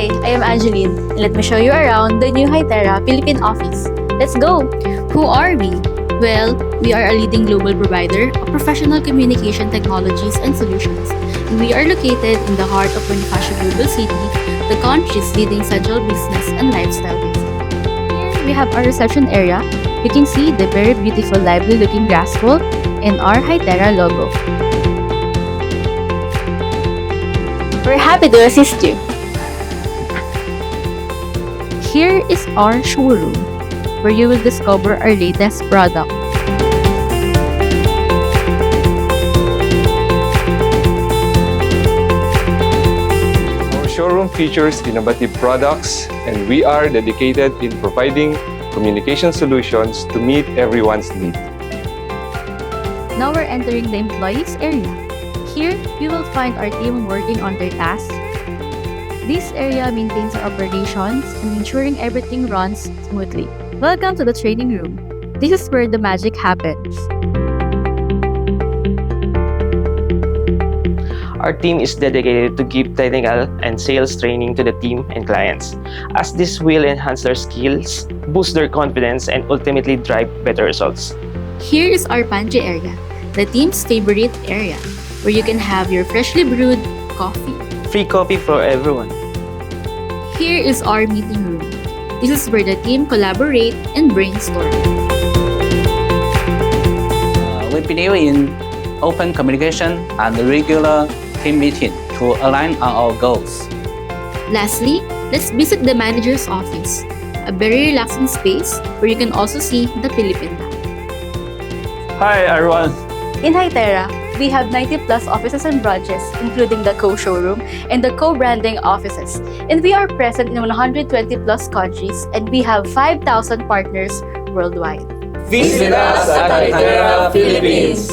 Hi, I am Angeline, and let me show you around the new Hytera Philippine office. Let's go! Who are we? Well, we are a leading global provider of professional communication technologies and solutions, and we are located in the heart of Bonifacio Global City, the country's leading central business and lifestyle district. Here we have our reception area. You can see the very beautiful, lively-looking grass wall and our Hytera logo. We're happy to assist you. Here is our showroom, where you will discover our latest product. Our showroom features innovative products, and we are dedicated in providing communication solutions to meet everyone's need. Now we're entering the employees area. Here, you will find our team working on their tasks. This area maintains our operations and ensuring everything runs smoothly. Welcome to the training room. This is where the magic happens. Our team is dedicated to give technical and sales training to the team and clients, as this will enhance their skills, boost their confidence, and ultimately drive better results. Here is our pantry area, the team's favorite area, where you can have your freshly brewed coffee. Free coffee for everyone. Here is our meeting room. This is where the team collaborate and brainstorm. We believe in open communication and regular team meeting to align on our goals. Lastly, let's visit the manager's office, a very relaxing space where you can also see the Philippine map. Hi everyone! In Hytera, we have 90 plus offices and branches, including the co-showroom and the co-branding offices. And we are present in 120 plus countries, and we have 5,000 partners worldwide. Visit us at Hytera Philippines!